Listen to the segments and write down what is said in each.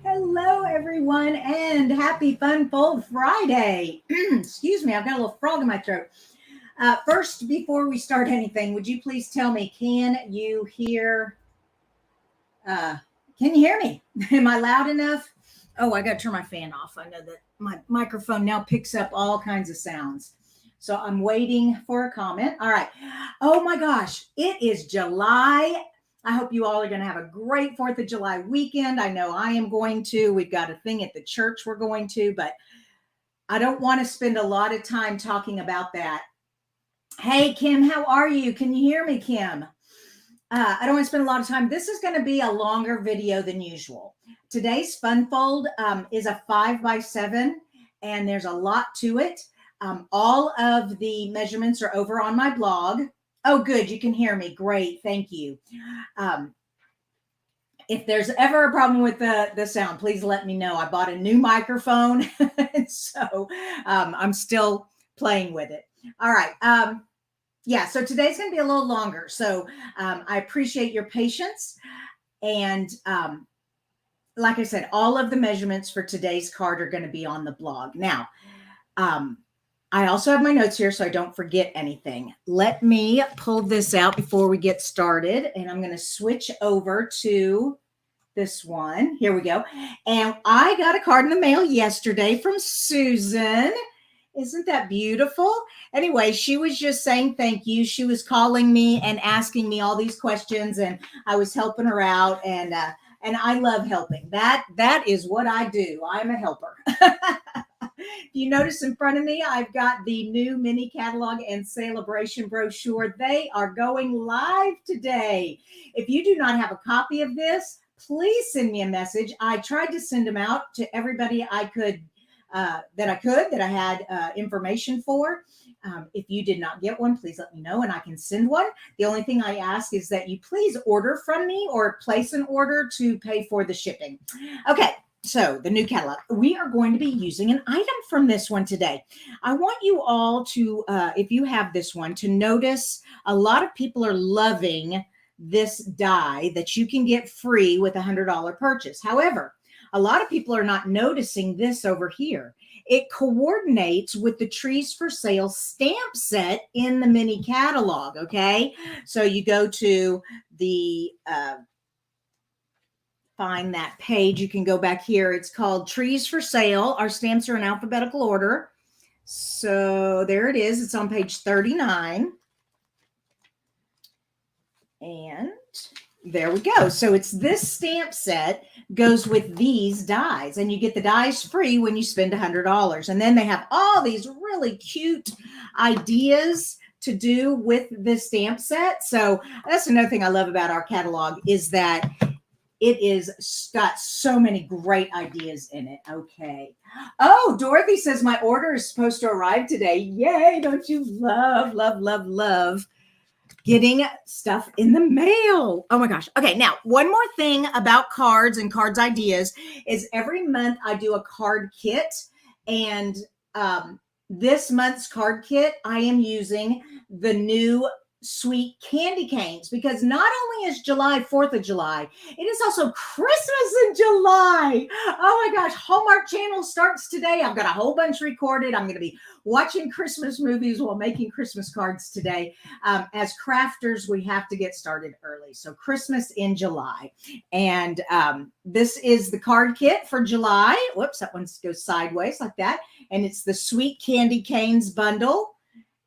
Hello, everyone, and happy Fun Fold Friday. Excuse me, I've got a little frog in my throat. First, before we start anything, would you please tell me, uh, can you hear me? Am I loud enough? Oh, I got to turn my fan off. I know that my microphone now picks up all kinds of sounds. So I'm waiting for a comment. All right. Oh my gosh, it is July. I hope you all are going to have a great 4th of July weekend. I know I am going to. We've got a thing at the church we're going to, but I don't want to spend a lot of time talking about that. Hey, Kim, how are you? Can you hear me, Kim? I don't want to spend a lot of time. This is going to be a longer video than usual. Today's Fun Fold is a 5x7, and there's a lot to it. All of the measurements are over on my blog. Oh, good. You can hear me. Great. Thank you. If there's ever a problem with the sound, please let me know. I bought a new microphone, so I'm still playing with it. All right. Yeah, so today's going to be a little longer. So I appreciate your patience. And like I said, all of the measurements for today's card are going to be on the blog. Now, I also have my notes here so I don't forget anything. Let me pull this out before we get started. And I'm going to switch over to this one. Here we go. And I got a card in the mail yesterday from Susan. Isn't that beautiful? Anyway, she was just saying thank you. She was calling me and asking me all these questions, and I was helping her out. And I love helping. That is what I do. I'm a helper. You notice in front of me, I've got the new mini catalog and celebration brochure. They are going live today. If you do not have a copy of this, please send me a message. I tried to send them out to everybody I could that I had information for. If you did not get one, please let me know and I can send one. The only thing I ask is that you please order from me or place an order to pay for the shipping. Okay. So the new catalog, we are going to be using an item from this one today. I want you all to, if you have this one, to notice a lot of people are loving this die that you can get free with a $100 purchase. However, a lot of people are not noticing this over here. It coordinates with the Trees for Sale stamp set in the mini catalog, okay? So you go to the, find that page. You can go back here. It's called Trees for Sale. Our stamps are in alphabetical order. So there it is. It's on page 39. And there we go. So it's this stamp set goes with these dies, and you get the dies free when you spend $100. And then they have all these really cute ideas to do with this stamp set. So that's another thing I love about our catalog is that it is got so many great ideas in it. Okay. Oh, Dorothy says my order is supposed to arrive today. Yay. Don't you love, love, love, love getting stuff in the mail? Oh my gosh. Okay. Now, one more thing about cards and cards ideas is every month I do a card kit, and this month's card kit, I am using the new sweet candy canes because not only is July 4th of July, it is also Christmas in July. Oh my gosh, Hallmark Channel starts today. I've got a whole bunch recorded. I'm going to be watching Christmas movies while making Christmas cards today. As crafters, we have to get started early. So Christmas in July. And this is the card kit for July. Whoops, that one goes sideways like that. And it's the Sweet Candy Canes bundle.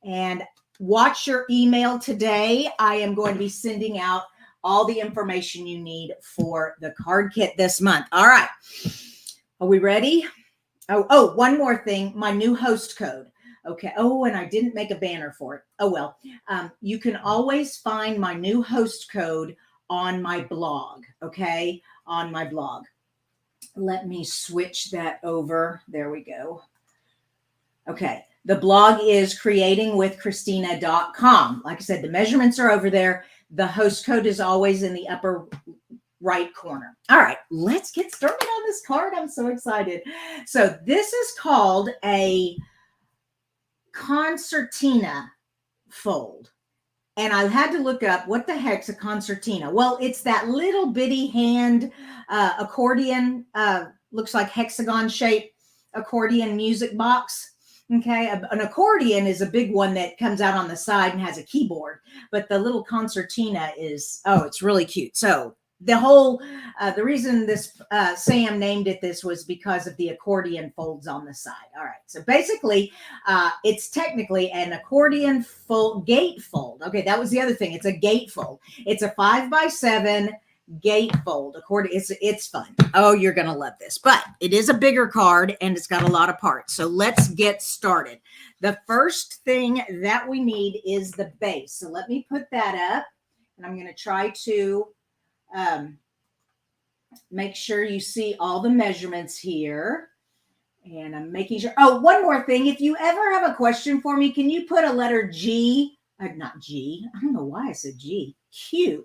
And watch your email today. I am going to be sending out all the information you need for the card kit this month. All right. Are we ready? Oh, one more thing. My new host code. Okay. Oh, and I didn't make a banner for it. Oh, well. You can always find my new host code on my blog. Okay. On my blog. Let me switch that over. There we go. Okay. The blog is creatingwithkristina.com. Like I said, the measurements are over there. The host code is always in the upper right corner. All right, let's get started on this card. I'm so excited. So this is called a Concertina fold. And I had to look up what the heck's a concertina. Well, it's that little bitty hand accordion, looks like hexagon shaped accordion music box. Okay, an accordion is a big one that comes out on the side and has a keyboard, but the little concertina is, oh, it's really cute. So the whole, the reason this Sam named it this was because of the accordion folds on the side. All right, so basically, it's technically an accordion fold, gate fold. Okay, that was the other thing. It's a gate fold. It's a 5x7 gate fold. It's fun. Oh, you're gonna love this. But it is a bigger card and it's got a lot of parts. So let's get started. The first thing that we need is the base. So let me put that up, and I'm going to try to make sure you see all the measurements here. And I'm making sure. Oh, one more thing. If you ever have a question for me, can you put a letter G? Not G. I don't know why I said G. Q.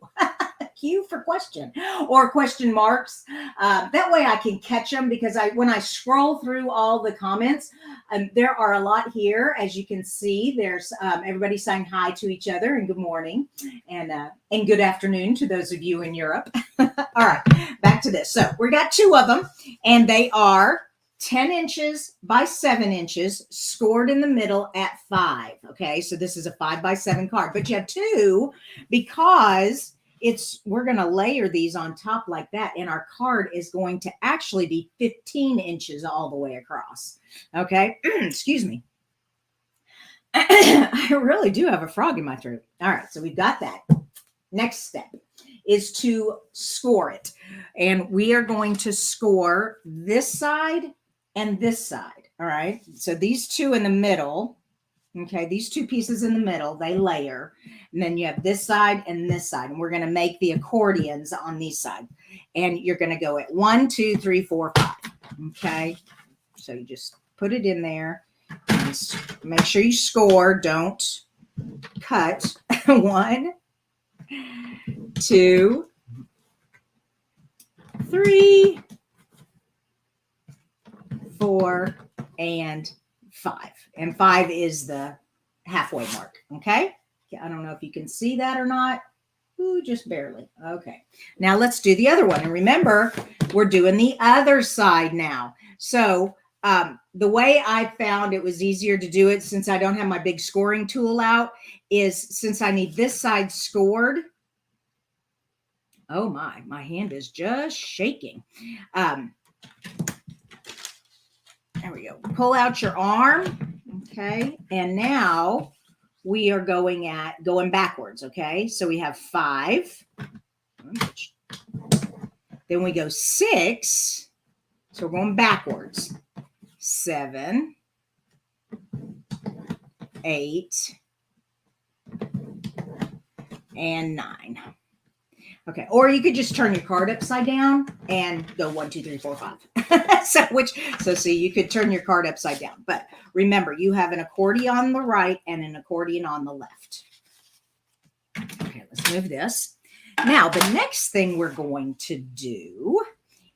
Q for question, or question marks. That way I can catch them, because when I scroll through all the comments, there are a lot here. As you can see, there's everybody saying hi to each other and good morning and good afternoon to those of you in Europe. All right, back to this. So we got two of them, and they are 10 inches by 7 inches, scored in the middle at 5. Okay, so this is a 5x7 card, but you have two because we're going to layer these on top like that, and our card is going to actually be 15 inches all the way across. Okay, excuse me. I really do have a frog in my throat. All right, so we've got that. Next step is to score it, and we are going to score this side and this side. All right, so these two in the middle. Okay, these two pieces in the middle, they layer. And then you have this side and this side. And we're going to make the accordions on these sides. And you're going to go at 1, 2, 3, 4, 5. Okay, so you just put it in there. And make sure you score. Don't cut. 1, 2, 3, 4, and 5. And 5 is the halfway mark. Okay. I don't know if you can see that or not. Ooh, just barely. Okay. Now let's do the other one. And remember, we're doing the other side now. So the way I found it was easier to do it, since I don't have my big scoring tool out, is since I need this side scored. Oh my hand is just shaking. There we go. Pull out your arm. Okay. And now we are going backwards. Okay. So we have 5. Then we go 6. So we're going backwards. 7, 8, and 9. Okay, or you could just turn your card upside down and go 1, 2, 3, 4, 5. So see, you could turn your card upside down. But remember, you have an accordion on the right and an accordion on the left. Okay, let's move this. Now, the next thing we're going to do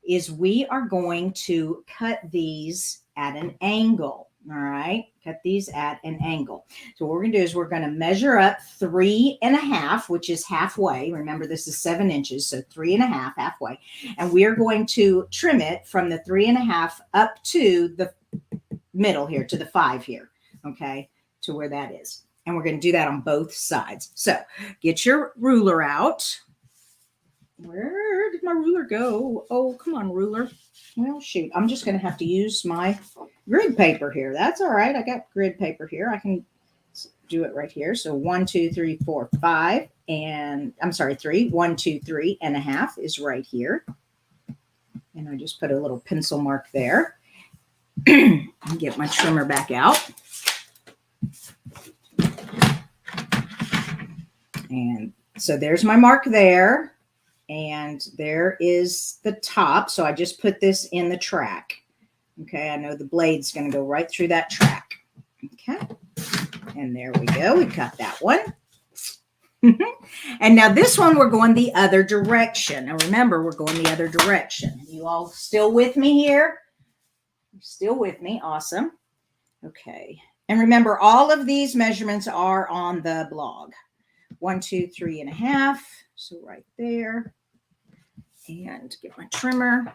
is we are going to cut these at an angle. All right, cut these at an angle. So what we're going to do is we're going to measure up 3.5, which is halfway. Remember, this is 7 inches, so 3.5 halfway. And we are going to trim it from the 3.5 up to the middle here, to the 5 here, okay, to where that is. And we're going to do that on both sides. So get your ruler out. Where did my ruler go? Oh, come on, ruler. Well, shoot, I'm just going to have to use my grid paper here. That's all right. I got grid paper here. I can do it right here. So 1, 2, 3, 4, 5, and I'm sorry, 3. 1, 2, 3.5 is right here. And I just put a little pencil mark there. Get my trimmer back out. And so there's my mark there. And there is the top. So I just put this in the track. Okay, I know the blade's going to go right through that track. Okay, and there we go. We cut that one. And now this one, we're going the other direction. Now remember, we're going the other direction. You all still with me here? Still with me? Awesome. Okay, and remember, all of these measurements are on the blog. 1, 2, 3.5. So right there. And get my trimmer.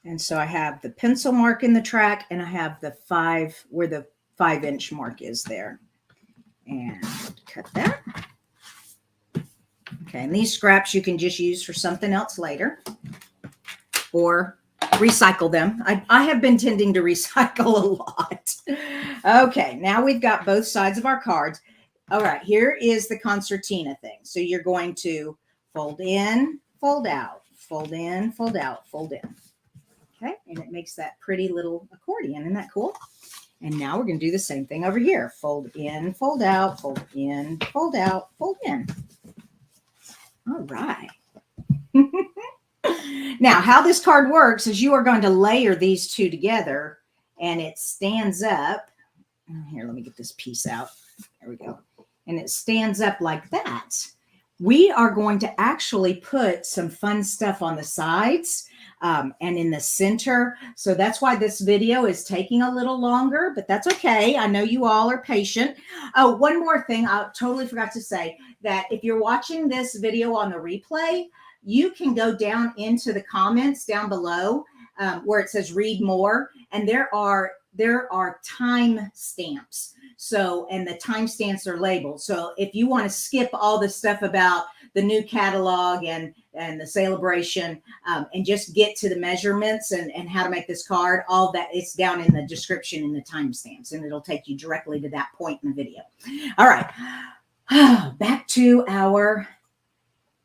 And so I have the pencil mark in the track, and I have the 5, where the 5-inch mark is there. And cut that. Okay, and these scraps you can just use for something else later, or recycle them. I have been tending to recycle a lot. Okay, now we've got both sides of our cards. All right, here is the concertina thing. So you're going to fold in, fold out, fold in, fold out, fold in. Okay, and it makes that pretty little accordion. Isn't that cool? And now we're going to do the same thing over here. Fold in, fold out, fold in, fold out, fold in. All right. Now, how this card works is you are going to layer these two together, and it stands up. Here, let me get this piece out. There we go. And it stands up like that. We are going to actually put some fun stuff on the sides and in the center. So that's why this video is taking a little longer, but that's okay. I know you all are patient. Oh, one more thing. I totally forgot to say that if you're watching this video on the replay, you can go down into the comments down below where it says read more, and there are time stamps. So, and the timestamps are labeled. So if you want to skip all the stuff about the new catalog and the celebration and just get to the measurements and how to make this card, all that, it's down in the description in the timestamps, and it'll take you directly to that point in the video. All right, back to our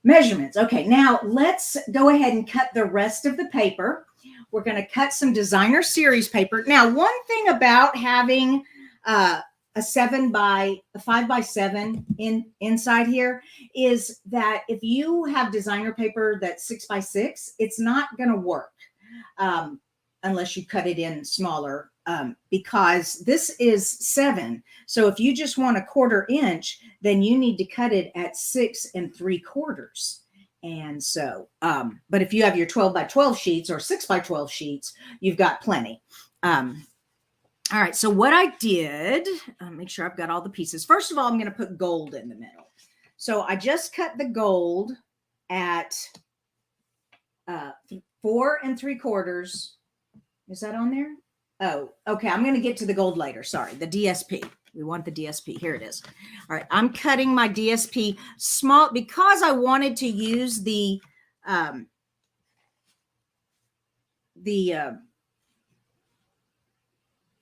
measurements. Okay, now let's go ahead and cut the rest of the paper. We're going to cut some designer series paper. Now, one thing about having a 5 by 7 inside here is that if you have designer paper that's 6 by 6, it's not going to work unless you cut it in smaller because this is 7. So if you just want a 1/4 inch, then you need to cut it at 6 3/4. And so, but if you have your 12 by 12 sheets or 6 by 12 sheets, you've got plenty. All right, so what I did, make sure I've got all the pieces. First of all, I'm going to put gold in the middle. So I just cut the gold at 4 3/4. Is that on there? Oh, okay. I'm going to get to the gold later. Sorry, the DSP. We want the DSP. Here it is. All right, I'm cutting my DSP small because I wanted to use the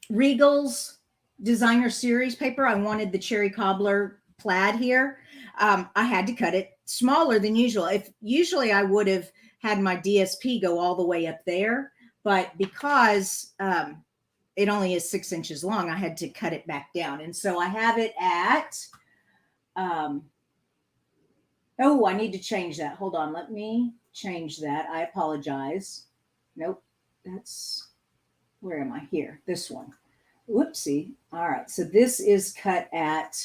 Regal's designer series paper. I wanted the cherry cobbler plaid here. I had to cut it smaller than usual. If usually I would have had my DSP go all the way up there, but because it only is 6 inches long, I had to cut it back down. And so I have it at, oh, I need to change that. Hold on. Let me change that. I apologize. Nope. That's, where am I here? This one. Whoopsie. All right. So this is cut at,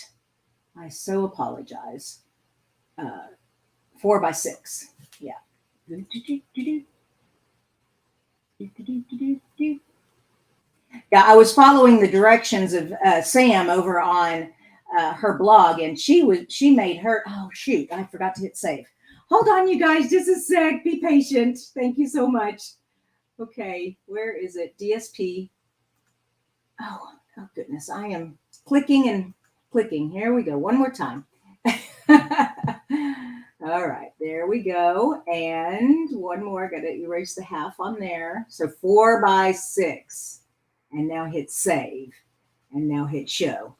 I so apologize, 4 by 6. Yeah. Yeah, I was following the directions of Sam over on her blog, and she made her, oh shoot, I forgot to hit save. Hold on, you guys, just a sec. Be patient. Thank you so much. Okay, where is it? DSP. Oh goodness, I am clicking and clicking. Here we go. One more time. All right, there we go. And one more. Got to erase the half on there. So 4 by 6. And now hit save. And now hit show.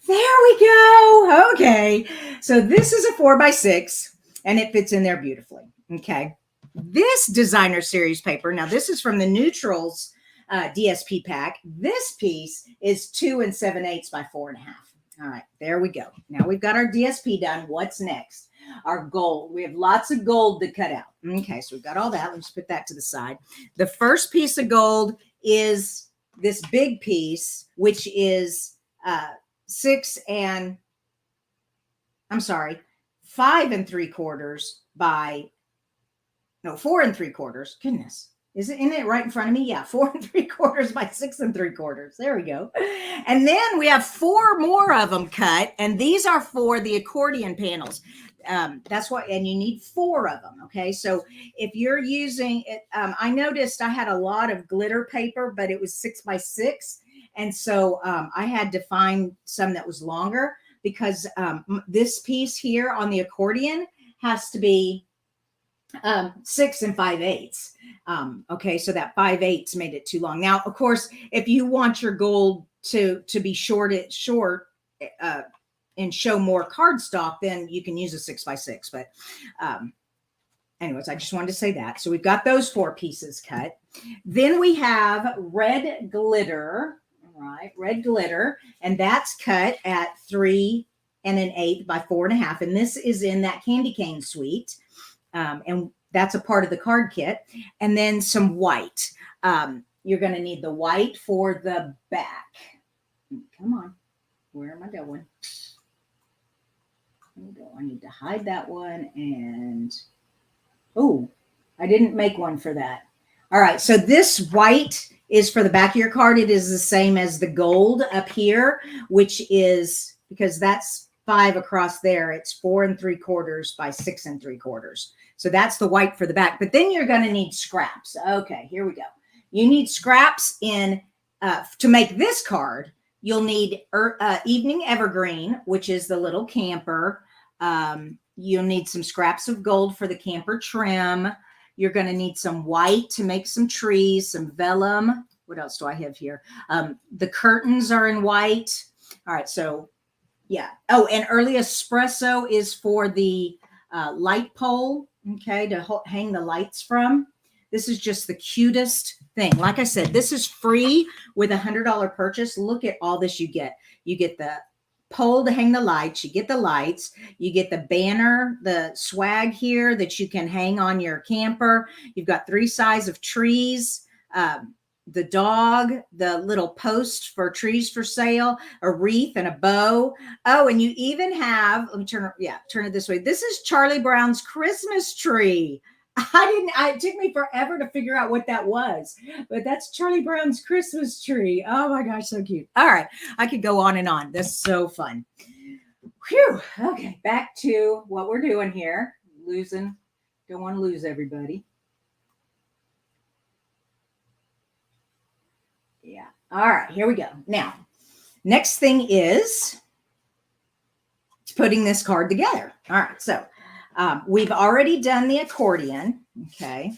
There we go. Okay. So this is a 4 by 6, and it fits in there beautifully. Okay. This designer series paper, now this is from the Neutrals DSP pack. This piece is 2 7/8 by 4.5. All right, there we go. Now we've got our DSP done. What's next? Our gold. We have lots of gold to cut out. Okay, so we've got all that. Let's put that to the side. The first piece of gold is this big piece, which is 5 3/4 by, no, 4 3/4. Goodness. Isn't it right in front of me? Yeah, 4 3/4 by 6 3/4. There we go. And then we have 4 more of them cut, and these are for the accordion panels. That's what, and you need 4 of them. Okay, so if you're using it, I noticed I had a lot of glitter paper, but it was 6 by 6, and so I had to find some that was longer because this piece here on the accordion has to be 6 5/8. Okay, so that 5/8 made it too long. Now, of course, if you want your gold to be short uh, and show more cardstock, then you can use a 6 by 6. But anyways, I just wanted to say that. So we've got those 4 pieces cut. Then we have red glitter. All right, red glitter, and that's cut at 3 1/8 by 4 1/2. And this is in that candy cane suite. And that's a part of the card kit. And then some white. You're going to need the white for the back. Come on. Where am I going? There we go. I need to hide that one. And, oh, I didn't make one for that. All right. So this white is for the back of your card. It is the same as the gold up here, which is, because that's 5 across there, it's 4 3/4 by 6 3/4. So that's the white for the back. But then you're going to need scraps. Okay, here we go. You need scraps in to make this card. You'll need evening evergreen, which is the little camper. You'll need some scraps of gold for the camper trim. You're going to need some white to make some trees, some vellum. What else do I have here? The curtains are in white. All right, so yeah. Oh, and early espresso is for the light pole, okay, to hang the lights from. This is just the cutest thing. Like I said, this is free with a $100 purchase. Look at all this you get. You get the pole to hang the lights. You get the lights. You get the banner, the swag here that you can hang on your camper. You've got 3 sizes of trees. The dog, the little post for trees for sale, a wreath and a bow. Oh, and you even have, let me turn it this way. This is Charlie Brown's Christmas tree. It took me forever to figure out what that was, but that's Charlie Brown's Christmas tree. Oh my gosh, so cute. All right, I could go on and on. That's so fun. Whew. Okay, back to what we're doing here. Don't want to lose everybody. Yeah. All right, here we go. Now, next thing is putting this card together. All right, so we've already done the accordion. Okay.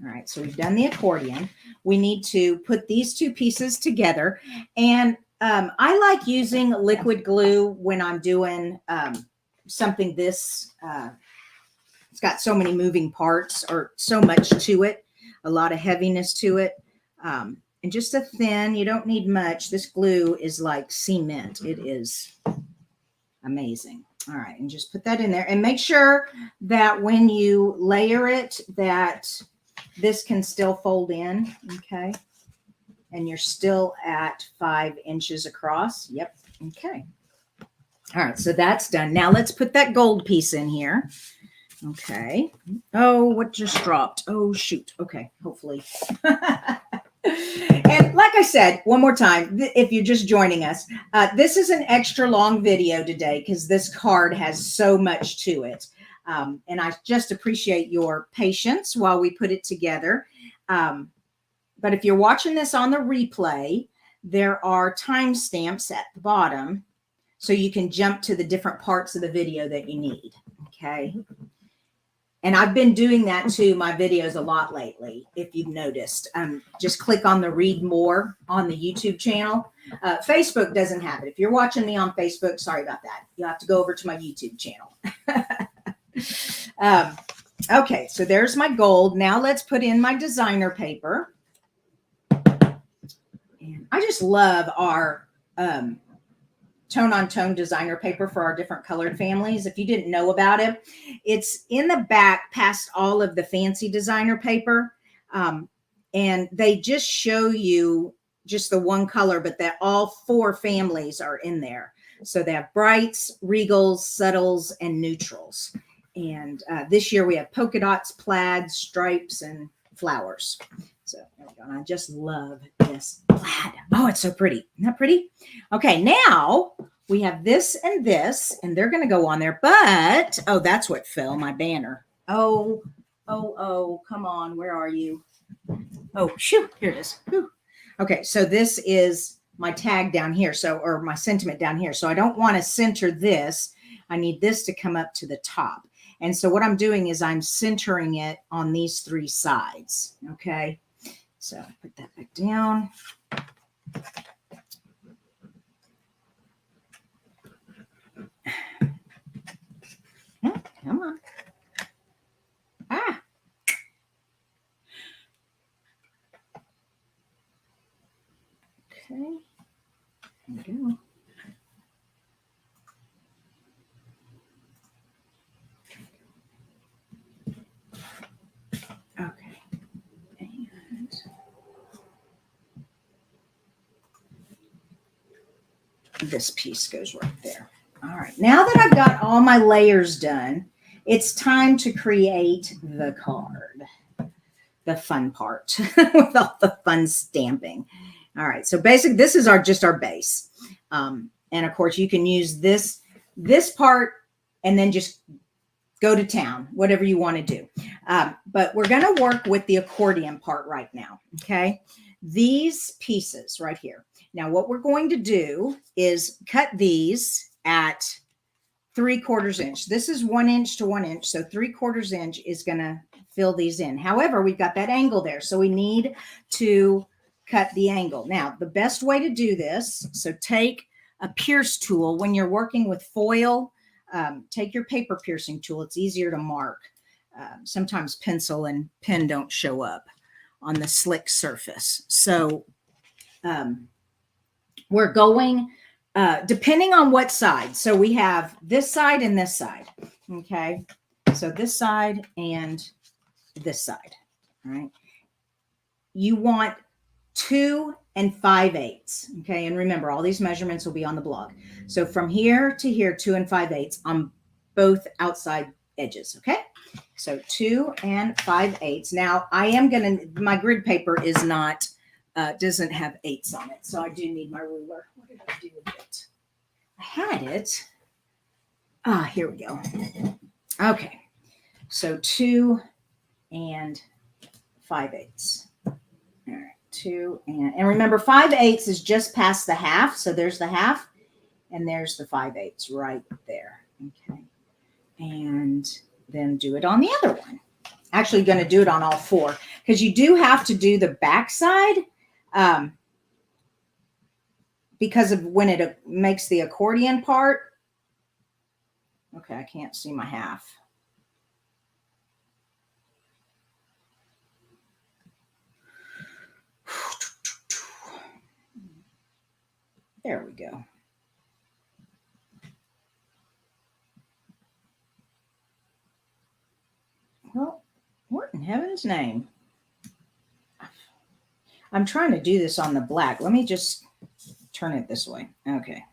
All right, so we've done the accordion. We need to put these 2 pieces together. And I like using liquid glue when I'm doing something this, it's got so many moving parts or so much to it, a lot of heaviness to it. And just a thin, you don't need much. This glue is like cement. It is amazing. All right, and just put that in there and make sure that when you layer it, that this can still fold in, okay? And you're still at 5 inches across. Yep, okay. All right, so that's done. Now let's put that gold piece in here. Okay. Oh, what just dropped? Oh, shoot. Okay, hopefully. And like I said, one more time, if you're just joining us, this is an extra long video today because this card has so much to it. And I just appreciate your patience while we put it together. But if you're watching this on the replay, there are timestamps at the bottom so you can jump to the different parts of the video that you need. Okay. And I've been doing that to my videos a lot lately, if you've noticed. Just click on the read more on the YouTube channel. Facebook doesn't have it. If you're watching me on Facebook, sorry about that. You'll have to go over to my YouTube channel. Okay, so there's my gold. Now let's put in my designer paper. And I just love our tone-on-tone designer paper for our different colored families. If you didn't know about it, it's in the back past all of the fancy designer paper. And they just show you just the one color, but that all 4 families are in there. So they have brights, regals, subtles, and neutrals. And this year we have polka dots, plaids, stripes, and flowers. So there we go. And I just love this plaid. Oh, it's so pretty. Isn't that pretty? Okay, now we have this, and they're going to go on there. But, oh, that's what fell, my banner. Oh, come on. Where are you? Oh, shoot. Here it is. Whew. Okay, so this is my tag down here. So, or my sentiment down here. So I don't want to center this. I need this to come up to the top. And so what I'm doing is I'm centering it on these three sides. Okay. So put that back down. Come on. Ah. Okay. There we go. Okay. And this piece goes right there. All right. Now that I've got all my layers done, it's time to create the card. The fun part with all the fun stamping. All right. So basically, this is just our base. And of course, you can use this part and then just go to town, whatever you want to do. But we're going to work with the accordion part right now. Okay. These pieces right here. Now, what we're going to do is cut these at 3/4 inch. This is 1 inch to 1 inch. So 3/4 inch is going to fill these in. However, we've got that angle there. So we need to cut the angle. Now, the best way to do this, so take a pierce tool when you're working with foil. Take your paper piercing tool. It's easier to mark. Sometimes pencil and pen don't show up on the slick surface. So we're going, depending on what side. So we have this side and this side. Okay. So this side and this side. All right. You want 2 5/8. Okay. And remember, all these measurements will be on the blog. So from here to here, 2 5/8 on both outside edges. Okay. So 2 5/8. Now I am going to, my grid paper is not, doesn't have 8s on it. So I do need my ruler. What did I do with it? I had it. Here we go. Okay. So 2 5/8. All right. 2 and remember 5/8 is just past the half. So there's the half and there's the 5/8 right there. Okay. And then do it on the other one. Actually going to do it on all 4 because you do have to do the back side because of when it makes the accordion part. Okay. I can't see my half. There we go. Well, what in heaven's name? I'm trying to do this on the black. Let me just turn it this way. Okay.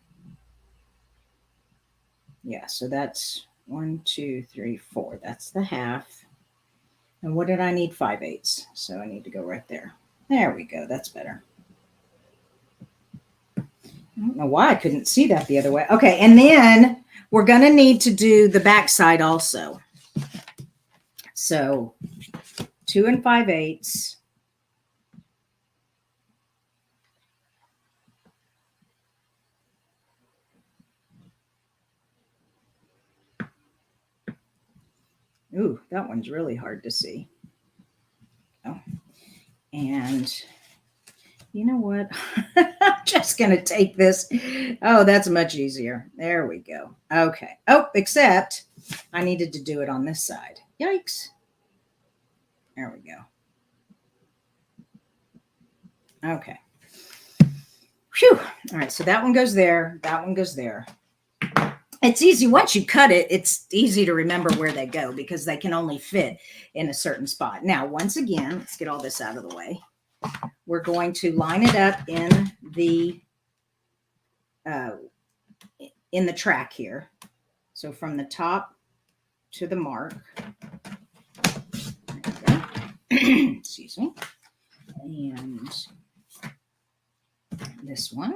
Yeah, so that's 1, 2, 3, 4. That's the half. And what did I need? 5/8. So I need to go right there. There we go. That's better. I don't know why I couldn't see that the other way. Okay, and then we're going to need to do the back side also. So 2 5/8. Ooh, that one's really hard to see. Oh, and you know what? I'm just going to take this. Oh, that's much easier. There we go. Okay. Oh, except I needed to do it on this side. Yikes. There we go. Okay. Phew. All right. So that one goes there. That one goes there. It's easy. Once you cut it, it's easy to remember where they go because they can only fit in a certain spot. Now, once again, let's get all this out of the way. We're going to line it up in the track here. So from the top to the mark. Excuse And this one.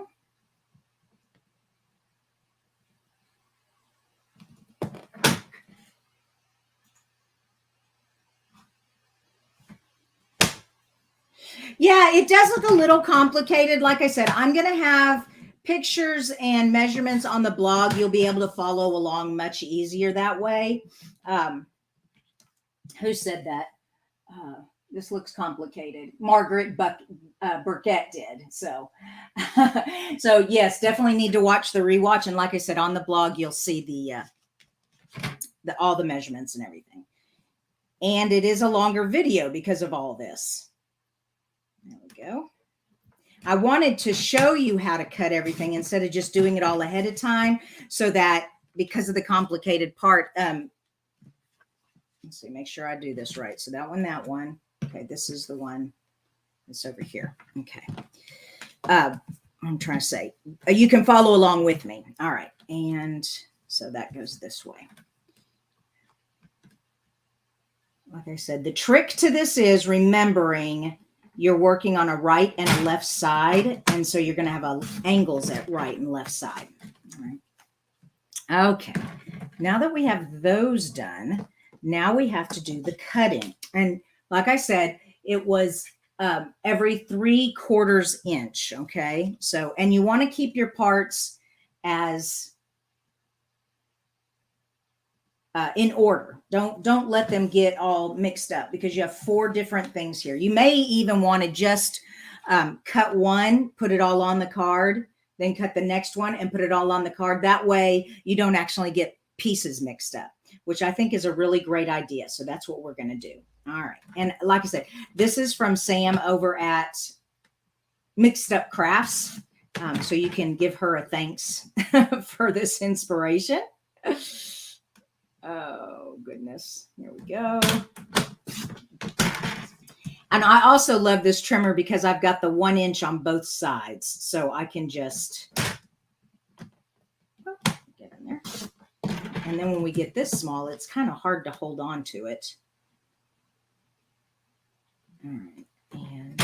Yeah, it does look a little complicated. Like I said, I'm going to have pictures and measurements on the blog. You'll be able to follow along much easier that way. Who said that? This looks complicated. Margaret Burkett did. So, so yes, definitely need to watch the rewatch. And like I said, on the blog, you'll see all the measurements and everything. And it is a longer video because of all this. There we go. I wanted to show you how to cut everything instead of just doing it all ahead of time, so that because of the complicated part, let's see, make sure I do this right. So that one. Okay, this is the one that's over here. Okay. I'm trying to say, you can follow along with me. All right. And so that goes this way. Like I said, the trick to this is remembering you're working on a right and a left side. And so you're going to have angles at right and left side. All right. Okay. Now that we have those done, now we have to do the cutting. And like I said, it was every 3/4 inch. Okay. So, and you want to keep your parts as in order. Don't let them get all mixed up, because you have 4 different things here. You may even want to just cut one, put it all on the card, then cut the next one and put it all on the card. That way you don't actually get pieces mixed up, which I think is a really great idea. So that's what we're going to do. All right. And like I said, this is from Sam over at Mixed Up Crafts. So you can give her a thanks for this inspiration. Oh, goodness. Here we go. And I also love this trimmer because I've got the 1 inch on both sides. So I can just get in there. And then when we get this small, it's kind of hard to hold on to it. All right. And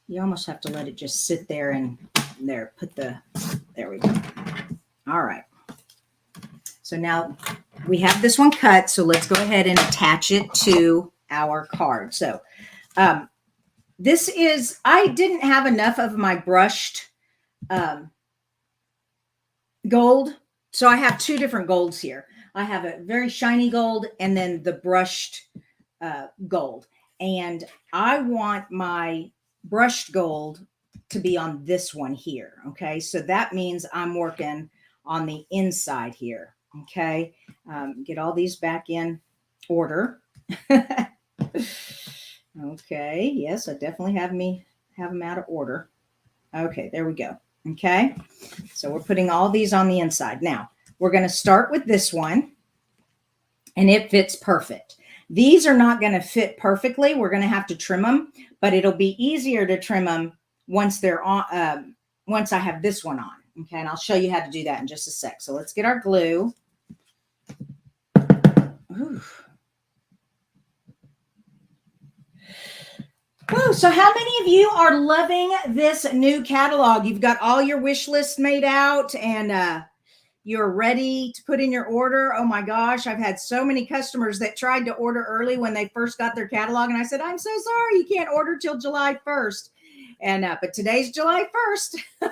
you almost have to let it just sit there and there, there we go. All right. So now we have this one cut. So let's go ahead and attach it to our card. So this is, I didn't have enough of my brushed gold. So I have 2 different golds here. I have a very shiny gold and then the brushed gold. And I want my brushed gold to be on this one here. Okay. So that means I'm working on the inside here. Okay. Get all these back in order. Okay. Yes, I definitely have them out of order. Okay. There we go. Okay. So we're putting all these on the inside. Now we're going to start with this one and it fits perfect. These are not going to fit perfectly. We're going to have to trim them, but it'll be easier to trim them once they're on, once I have this one on. Okay. And I'll show you how to do that in just a sec. So let's get our glue. Ooh. Oh, so how many of you are loving this new catalog? You've got all your wish lists made out and you're ready to put in your order. Oh my gosh, I've had so many customers that tried to order early when they first got their catalog. And I said, I'm so sorry, you can't order till July 1st. And but today's July 1st.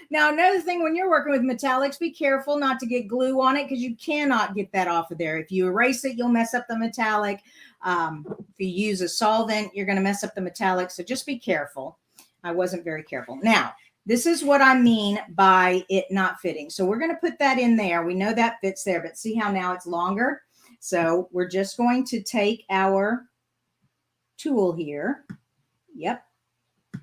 Now, another thing, when you're working with metallics, be careful not to get glue on it because you cannot get that off of there. If you erase it, you'll mess up the metallic. If you use a solvent, you're going to mess up the metallic. So just be careful. I wasn't very careful. Now, this is what I mean by it not fitting. So we're going to put that in there. We know that fits there, but see how now it's longer? So we're just going to take our tool here. Yep.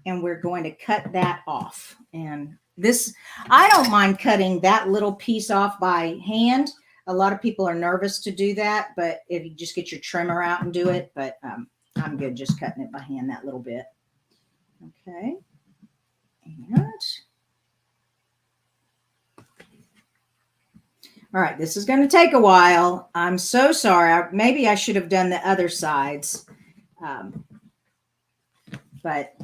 And we're going to cut that off. And this, I don't mind cutting that little piece off by hand. A lot of people are nervous to do that, but if you just get your trimmer out and do it, but I'm good just cutting it by hand that little bit. Okay. And all right, this is going to take a while. I'm so sorry. Maybe I should have done the other sides. But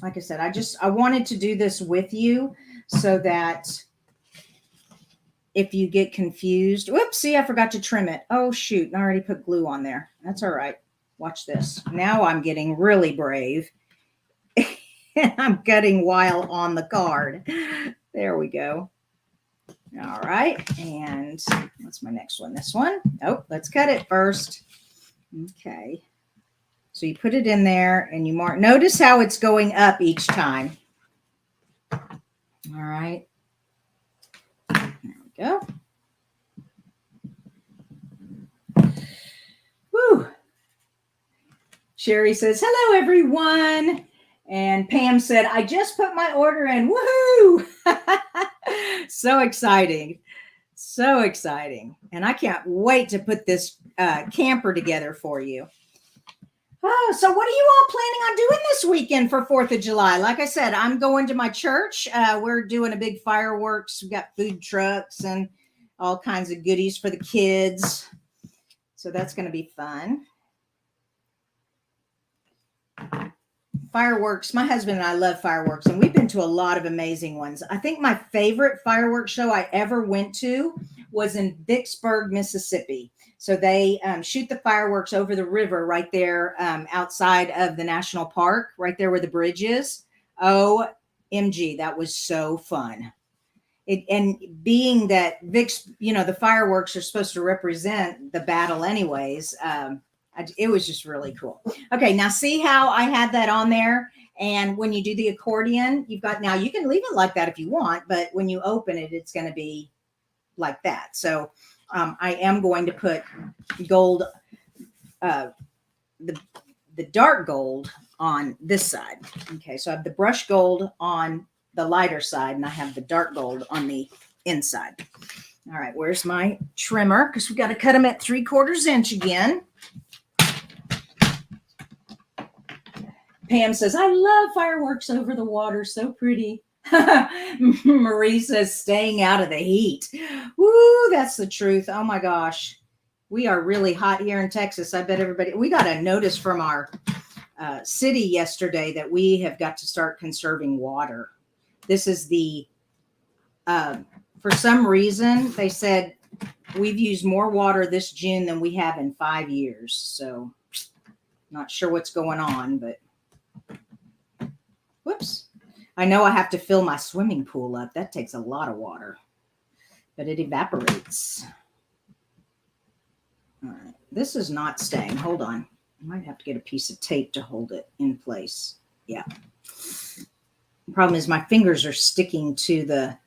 like I said, I wanted to do this with you so that if you get confused, whoopsie, I forgot to trim it. Oh, shoot. I already put glue on there. That's all right. Watch this. Now I'm getting really brave. And I'm cutting while on the card. There we go. All right. And what's my next one? This one. Oh, let's cut it first. Okay. So you put it in there and you mark. Notice how it's going up each time. All right. There we go. Woo. Sherry says, hello, everyone. And Pam said, I just put my order in. Woohoo! So exciting. So exciting. And I can't wait to put this camper together for you. Oh, so what are you all planning on doing this weekend for 4th of July? Like I said, I'm going to my church. We're doing a big fireworks. We've got food trucks and all kinds of goodies for the kids. So that's going to be fun. Fireworks. My husband and I love fireworks, and we've been to a lot of amazing ones. I think my favorite fireworks show I ever went to was in Vicksburg, Mississippi. So they shoot the fireworks over the river right there outside of the national park, right there where the bridge is. OMG, that was so fun. And being that the fireworks are supposed to represent the battle anyways, it was just really cool. Okay, now see how I had that on there? And when you do the accordion, now you can leave it like that if you want, but when you open it, it's going to be like that. So I am going to put gold, the dark gold on this side. Okay, so I have the brush gold on the lighter side, and I have the dark gold on the inside. All right, where's my trimmer? Because we got to cut them at 3/4 inch again. Pam says, I love fireworks over the water. So pretty. Marie says, staying out of the heat. Woo, that's the truth. Oh my gosh. We are really hot here in Texas. I bet we got a notice from our city yesterday that we have got to start conserving water. This is for some reason, they said we've used more water this June than we have in 5 years. So not sure what's going on, but whoops. I know I have to fill my swimming pool up. That takes a lot of water, but it evaporates. All right. This is not staying. Hold on. I might have to get a piece of tape to hold it in place. Yeah. The problem is my fingers are sticking to the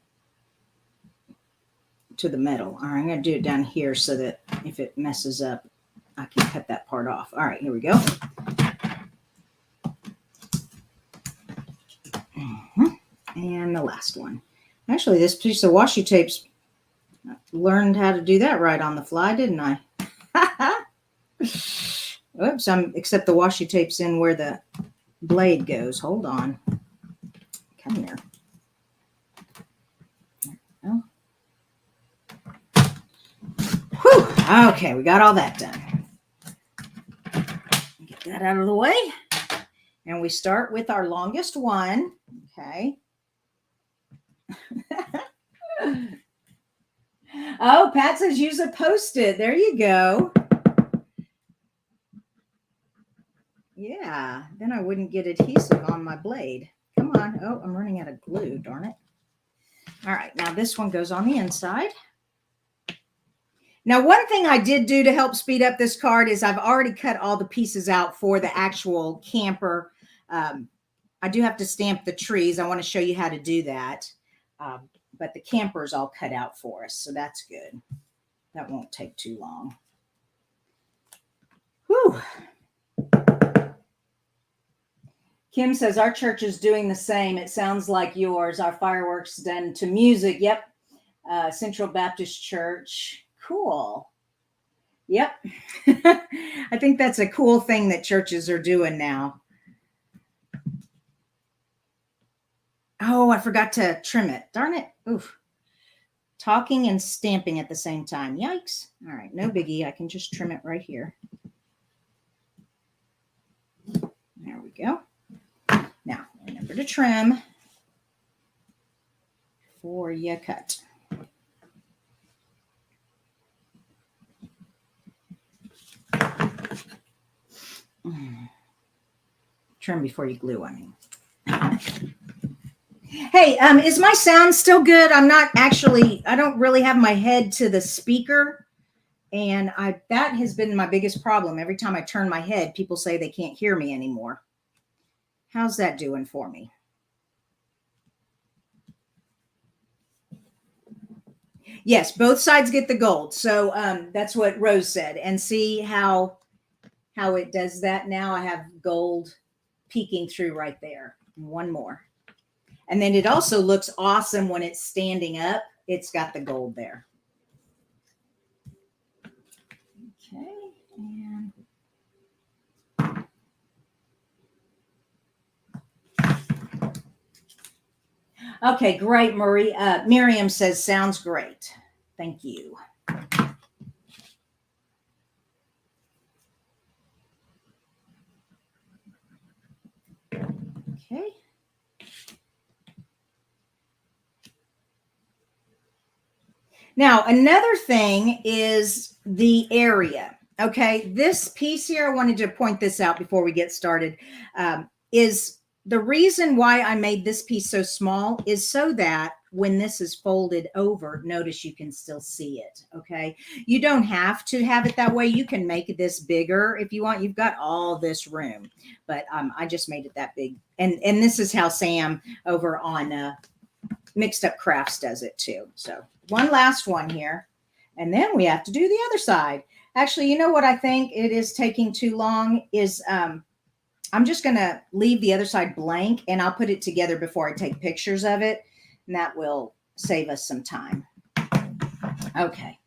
metal. All right. I'm going to do it down here so that if it messes up, I can cut that part off. All right. Here we go. And the last one. Actually, this piece of washi tape's learned how to do that right on the fly, didn't I? Oops, except the washi tape's in where the blade goes. Hold on. Come here. Oh. Whew. Okay, we got all that done. Get that out of the way. And we start with our longest one. Okay. Oh, Pat says use a Post-it. There you go. Yeah, then I wouldn't get adhesive on my blade. Come on. Oh, I'm running out of glue, darn it. All right, now this one goes on the inside. Now, one thing I did do to help speed up this card is I've already cut all the pieces out for the actual camper. I do have to stamp the trees. I want to show you how to do that. But the camper's all cut out for us, so that's good. That won't take too long. Whew. Kim says, our church is doing the same. It sounds like yours. Our fireworks done to music. Yep. Central Baptist Church. Cool. Yep. I think that's a cool thing that churches are doing now. Oh, I forgot to trim it. Darn it. Oof. Talking and stamping at the same time. Yikes. All right. No biggie. I can just trim it right here. we go. Now, remember to trim before you cut. Trim before you glue, I mean. Hey, is my sound still good? I don't really have my head to the speaker. And that has been my biggest problem. Every time I turn my head, people say they can't hear me anymore. How's that doing for me? Yes, both sides get the gold. So that's what Rose said. And see how it does that now? I have gold peeking through right there. One more. And then it also looks awesome when it's standing up. It's got the gold there. Okay. And okay, great, Marie. Miriam says, sounds great. Thank you. Okay. Now, another thing is the area. Okay, this piece here, I wanted to point this out before we get started, is the reason why I made this piece so small is so that when this is folded over, notice you can still see it. Okay, you don't have to have it that way. You can make this bigger if you want. You've got all this room, but I just made it that big. And this is how Sam over on Mixed Up Crafts does it too. So one last one here, and then we have to do the other side. Actually, you know what I think it is taking too long is I'm just going to leave the other side blank, and I'll put it together before I take pictures of it, and that will save us some time. Okay.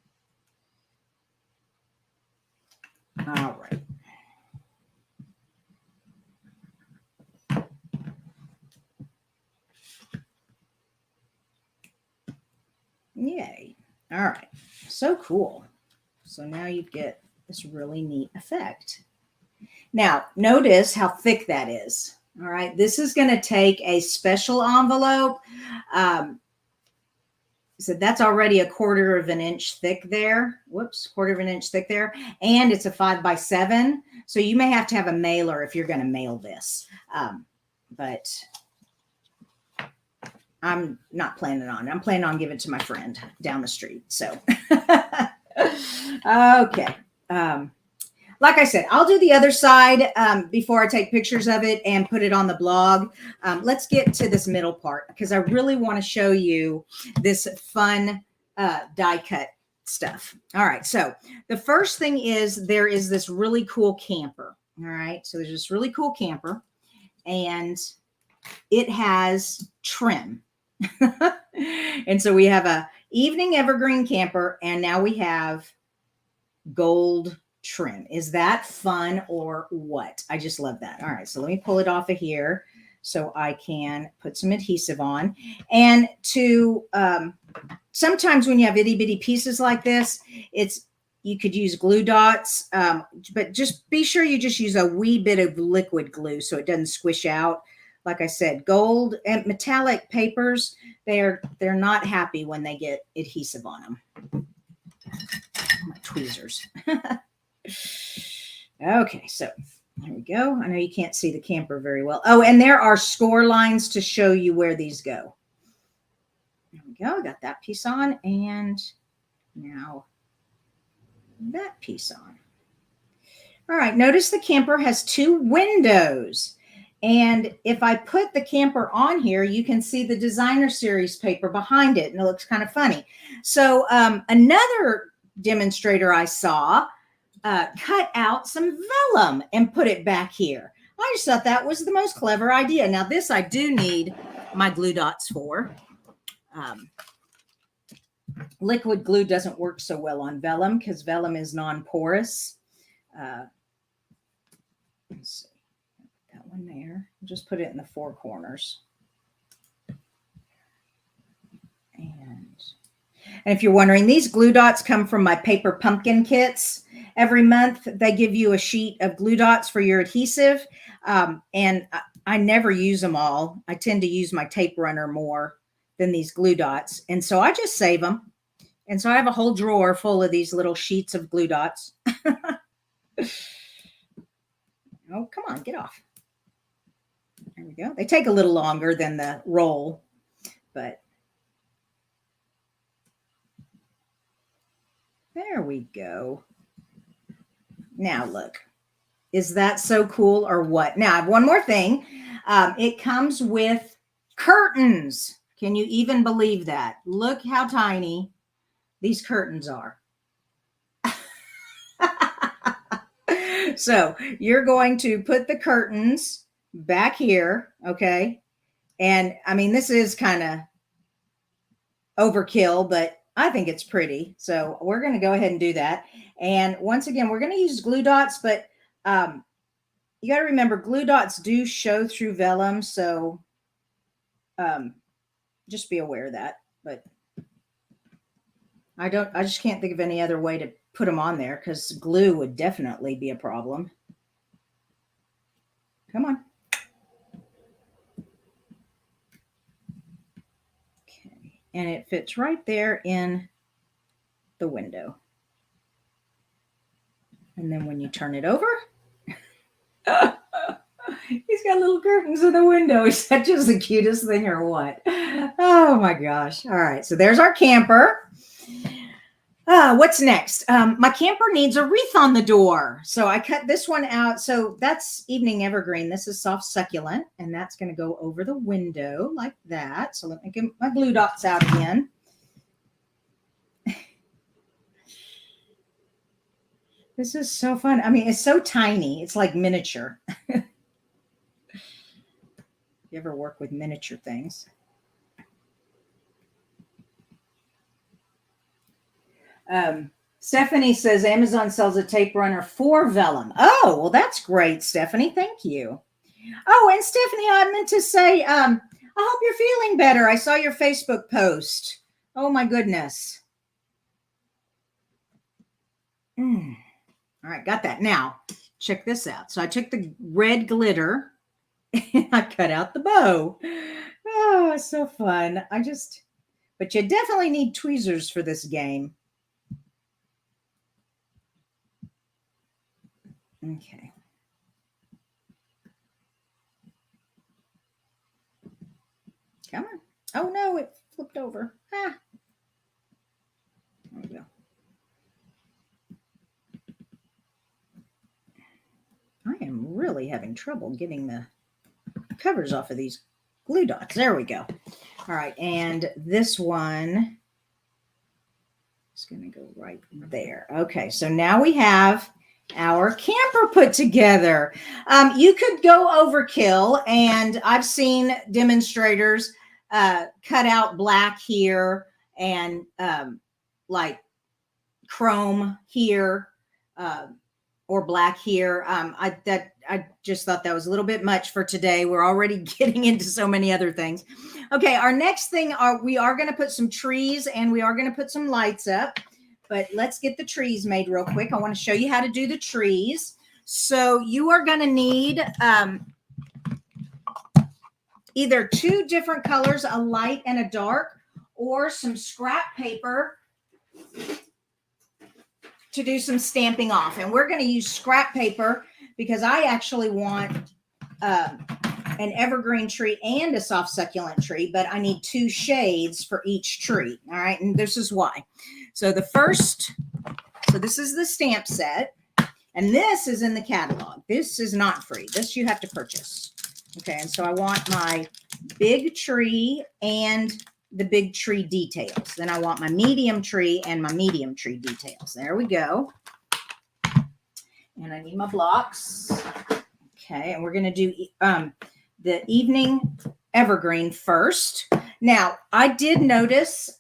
All right. Yay. All right. So cool. So now you get this really neat effect. Now, notice how thick that is. All right. This is going to take a special envelope. So that's already a 1/4 of an inch thick there. Whoops, 1/4 of an inch thick there. And it's a 5x7. So you may have to have a mailer if you're going to mail this. But I'm not planning on it. I'm planning on giving it to my friend down the street. So, okay. Like I said, I'll do the other side before I take pictures of it and put it on the blog. Let's get to this middle part because I really want to show you this fun die cut stuff. All right. So the first thing is there is this really cool camper. All right. So there's this really cool camper and it has trim. And so we have a evening evergreen camper and now we have gold trim. Is that fun or what? I just love that. All right, so let me pull it off of here so I can put some adhesive on. And to sometimes when you have itty bitty pieces like this, you could use glue dots, but just be sure you just use a wee bit of liquid glue so it doesn't squish out. Like I said, gold and metallic papers, they're not happy when they get adhesive on them. My tweezers. Okay, so here we go. I know you can't see the camper very well. Oh, and there are score lines to show you where these go. There we go. I got that piece on, and now that piece on. All right, notice the camper has 2 windows. And if I put the camper on here, you can see the designer series paper behind it, and it looks kind of funny. So another demonstrator I saw cut out some vellum and put it back here. I just thought that was the most clever idea. Now this I do need my glue dots for. Liquid glue doesn't work so well on vellum because vellum is non-porous. Let's see. That one there. I'll just put it in the 4 corners. And if you're wondering, these glue dots come from my paper pumpkin kits. every month they give you a sheet of glue dots for your adhesive. And I never use them all. I tend to use my tape runner more than these glue dots. And so I just save them. And so I have a whole drawer full of these little sheets of glue dots. Oh, come on, get off. There we go. They take a little longer than the roll, but there we go. Now look, is that so cool or what? Now I have one more thing. It comes with curtains. Can you even believe that? Look how tiny these curtains are. So you're going to put the curtains back here, okay? And I mean, this is kind of overkill, but I think it's pretty. So we're going to go ahead and do that. And once again, we're going to use glue dots, but you got to remember glue dots do show through vellum. So just be aware of that. But I just can't think of any other way to put them on there because glue would definitely be a problem. Come on. Okay. And it fits right there in the window. And then when you turn it over, he's got little curtains in the window. Is that just the cutest thing or what? Oh my gosh. All right. So there's our camper. What's next? My camper needs a wreath on the door. So I cut this one out. So that's evening evergreen. This is soft succulent, and that's going to go over the window like that. So let me get my glue dots out again. This is so fun. I mean, it's so tiny. It's like miniature. You ever work with miniature things? Stephanie says Amazon sells a tape runner for vellum. Oh, well, that's great, Stephanie. Thank you. Oh, and Stephanie, I meant to say, I hope you're feeling better. I saw your Facebook post. Oh, my goodness. All right, got that. Now, check this out. So I took the red glitter and I cut out the bow. Oh, it's so fun. But you definitely need tweezers for this game. Okay. Come on. Oh, no, it flipped over. Ah. There we go. I am really having trouble getting the covers off of these glue dots. There we go. All right. And this one is going to go right there. Okay. So now we have our camper put together. You could go overkill, and I've seen demonstrators cut out black here and like chrome here or black here. I just thought that was a little bit much for today. We're already getting into so many other things. Okay, our next thing we are going to put some trees and we are going to put some lights up. But let's get the trees made real quick. I want to show you how to do the trees. So you are going to need either two different colors, a light and a dark, or some scrap paper to do some stamping off. And we're going to use scrap paper because I actually want an evergreen tree and a soft succulent tree, but I need two shades for each tree. All right. And this is why. So this is the stamp set, and this is in the catalog. This is not free. This you have to purchase. Okay. And so I want my big tree and the big tree details. Then I want my medium tree and my medium tree details. There we go. And I need my blocks. Okay. And we're going to do the evening evergreen first. Now, I did notice,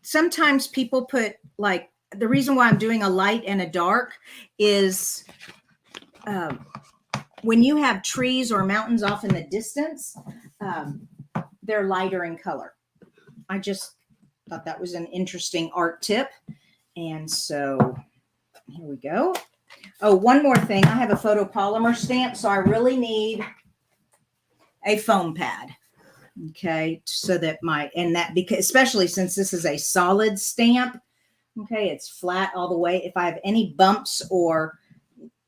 sometimes people put like, the reason why I'm doing a light and a dark is when you have trees or mountains off in the distance, they're lighter in color. I just thought that was an interesting art tip. And so here we go. Oh, one more thing. I have a photopolymer stamp, so I really need a foam pad. Okay, so that because especially since this is a solid stamp, okay, it's flat all the way. If I have any bumps or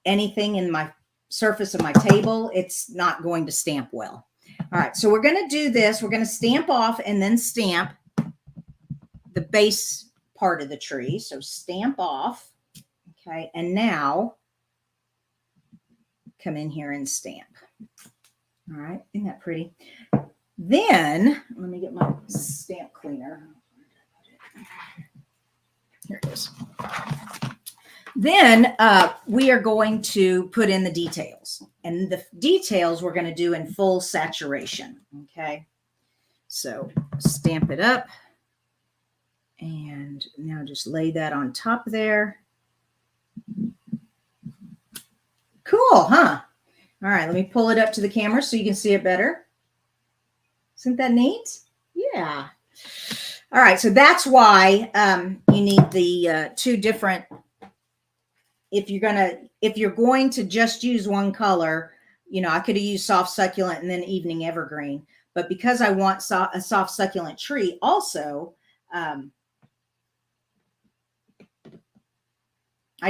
anything in my surface of my table, it's not going to stamp well. All right, so we're going to do this. We're going to stamp off and then stamp the base part of the tree. So stamp off. Okay, and now come in here and stamp. All right, isn't that pretty? Then let me get my stamp cleaner. Here it is. Then we are going to put in the details, and the details we're going to do in full saturation. Okay, so stamp it up, and now just lay that on top there. Cool, huh? All right, let me pull it up to the camera so you can see it better. Isn't that neat? Yeah. All right, so that's why you need the two different. If you're going to just use one color, you know, I could have used soft succulent and then evening evergreen, but because I want a soft succulent tree also, I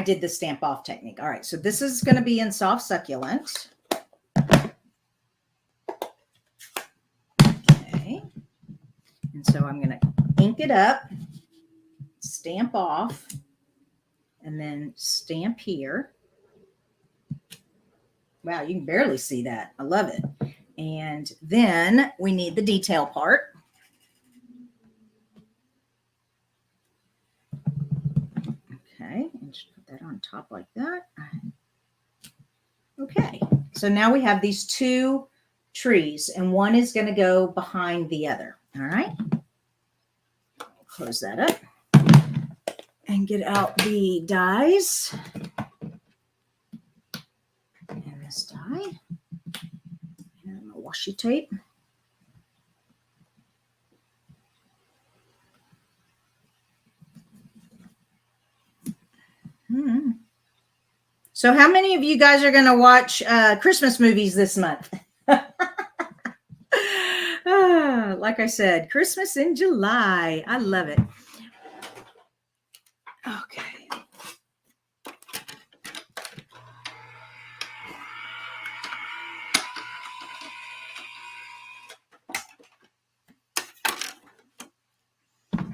did the stamp off technique. All right, so this is going to be in soft succulent. Okay, and so I'm going to ink it up, stamp off, and then stamp here. Wow, you can barely see that. I love it. And then we need the detail part. Okay, and just put that on top like that. Okay, so now we have these two trees, and one is going to go behind the other. All right, close that up and get out the dies. And this die. And my washi tape. So how many of you guys are going to watch Christmas movies this month? Like I said, Christmas in July. I love it. Okay.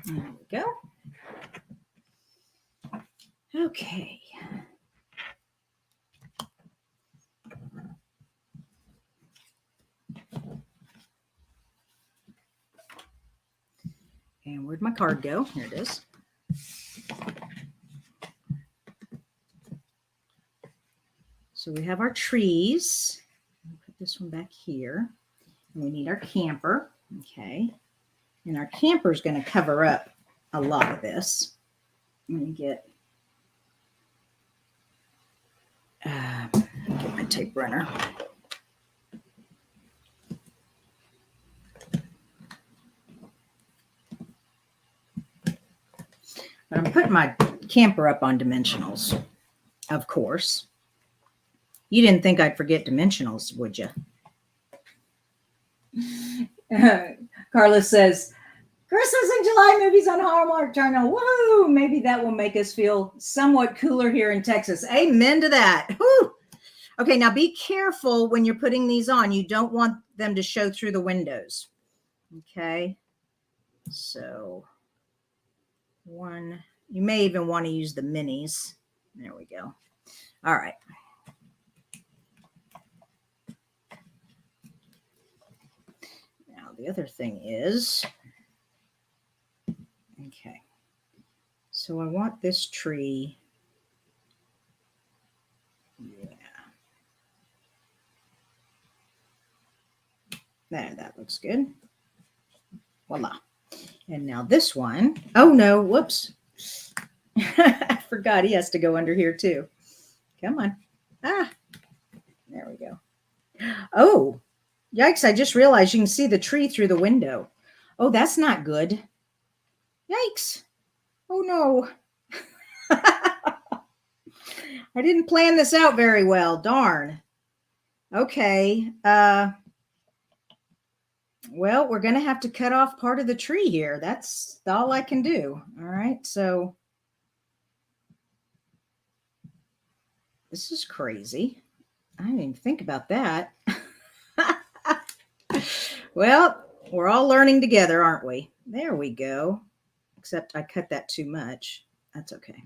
There we go. Okay. And where'd my card go? Here it is. So we have our trees. Put this one back here. And we need our camper. Okay. And our camper is going to cover up a lot of this. Let me get my tape runner. But I'm putting my camper up on dimensionals, of course. You didn't think I'd forget dimensionals, would you? Carla says, Christmas in July movies on Hallmark Channel. Woo! Maybe that will make us feel somewhat cooler here in Texas. Amen to that. Woo! Okay, now be careful when you're putting these on. You don't want them to show through the windows. Okay, so you may even want to use the minis. There we go. All right. Now the other thing is, okay, so I want this tree. Yeah. There, that looks good. Voila. And now this one. Oh no, whoops. I forgot he has to go under here too. Come on. Ah, there we go. Oh, yikes. I just realized you can see the tree through the window. Oh, that's not good. Yikes. Oh no. I didn't plan this out very well. Darn. Okay. Well, we're going to have to cut off part of the tree here. That's all I can do. All right. So this is crazy. I didn't even think about that. Well, we're all learning together, aren't we? There we go. Except I cut that too much. That's okay.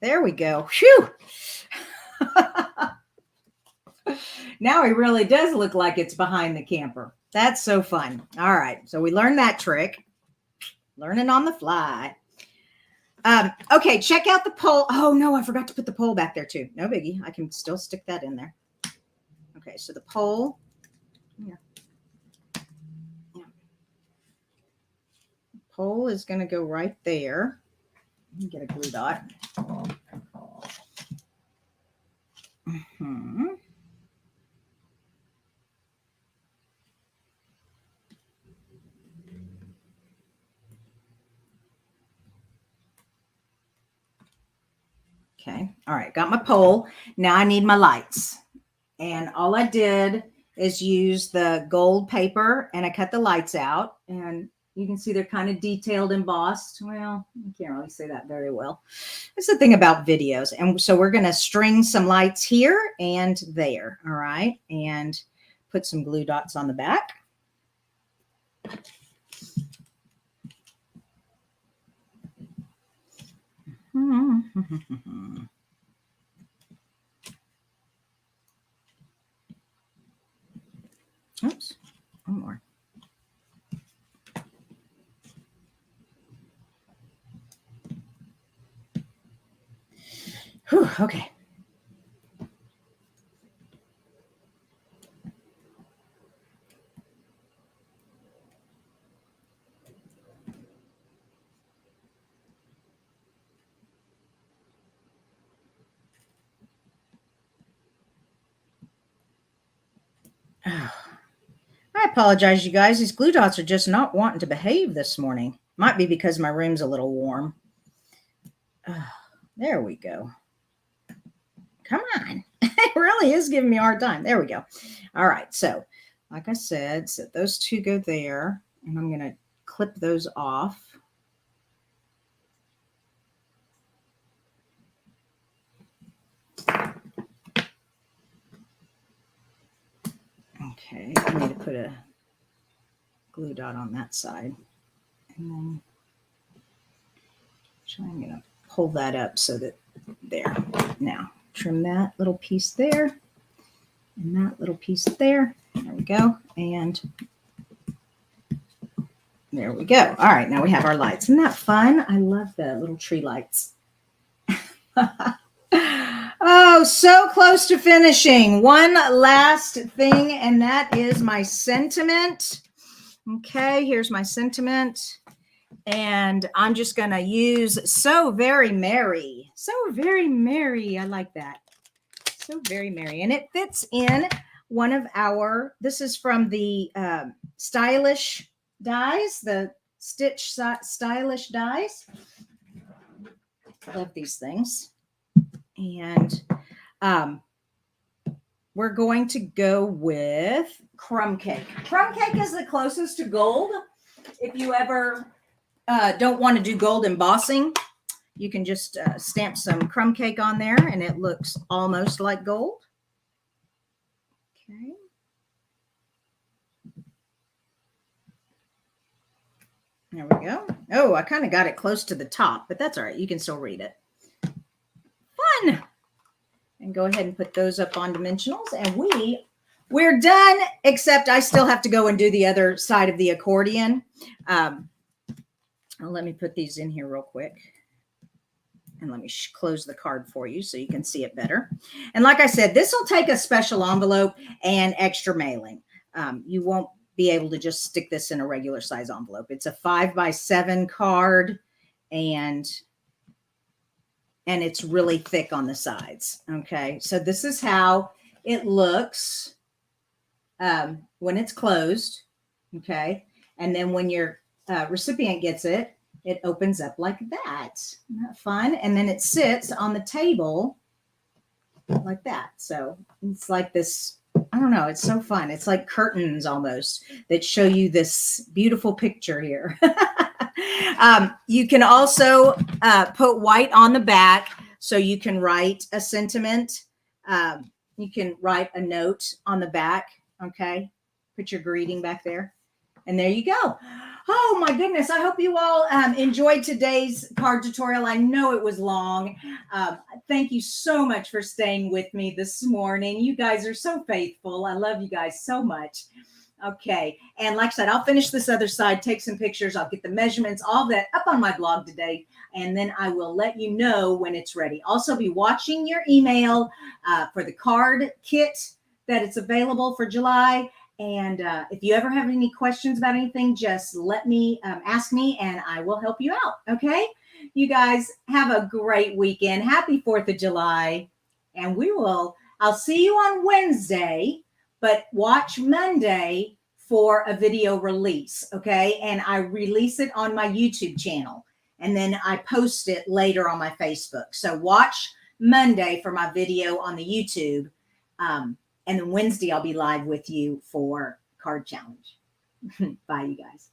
There we go. Phew. Now he really does look like it's behind the camper. That's so fun. All right. So we learned that trick. Learning on the fly. Okay, check out the pole. Oh, no, I forgot to put the pole back there too. No biggie. I can still stick that in there. Okay, so the pole. Yeah. Pole is going to go right there. Let me get a glue dot. Mm-hmm. Okay. All right. Got my pole. Now I need my lights. And all I did is use the gold paper and I cut the lights out. And you can see they're kind of detailed, embossed. Well, I can't really say that very well. That's the thing about videos. And so we're going to string some lights here and there. All right. And put some glue dots on the back. Oops, one more. Whew, okay. I apologize, you guys. These glue dots are just not wanting to behave this morning. Might be because my room's a little warm. There we go. Come on. It really is giving me a hard time. There we go. All right. So, like I said, so those two go there, and I'm going to clip those off. Okay, I need to put a glue dot on that side. And then I'm going to pull that up so that there. Now, trim that little piece there and that little piece there. There we go. And there we go. All right, now we have our lights. Isn't that fun? I love the little tree lights. Oh, so close to finishing. One last thing, and that is my sentiment. Okay, here's my sentiment. And I'm just going to use So Very Merry. So Very Merry. I like that. So Very Merry. And it fits in one of our, this is from the Stylish Dies, the Stitch Stylish Dies. I love these things. And we're going to go with crumb cake. Crumb cake is the closest to gold. If you ever don't want to do gold embossing, you can just stamp some crumb cake on there and it looks almost like gold. Okay. There we go. Oh, I kind of got it close to the top, but that's all right. You can still read it. Fun. And go ahead and put those up on dimensionals. And we're done, except I still have to go and do the other side of the accordion. Let me put these in here real quick. And let me close the card for you so you can see it better. And like I said, this will take a special envelope and extra mailing. You won't be able to just stick this in a regular size envelope. It's a 5x7 card and it's really thick on the sides. Okay, so this is how it looks when it's closed. Okay, and then when your recipient gets it, it opens up like that. Isn't that fun? And then it sits on the table like that. So it's like this, I don't know, it's so fun. It's like curtains almost that show you this beautiful picture here. You can also put white on the back so you can write a sentiment. You can write a note on the back. Okay. Put your greeting back there. And there you go. Oh my goodness. I hope you all enjoyed today's card tutorial. I know it was long. Thank you so much for staying with me this morning. You guys are so faithful. I love you guys so much. Okay. And like I said, I'll finish this other side, take some pictures. I'll get the measurements, all that up on my blog today. And then I will let you know when it's ready. Also be watching your email for the card kit that it's available for July. And if you ever have any questions about anything, just let me ask me and I will help you out. Okay. You guys have a great weekend. Happy 4th of July. And I'll see you on Wednesday, but watch Monday for a video release. Okay. And I release it on my YouTube channel and then I post it later on my Facebook. So watch Monday for my video on the YouTube. And then Wednesday, I'll be live with you for Card Challenge. Bye, you guys.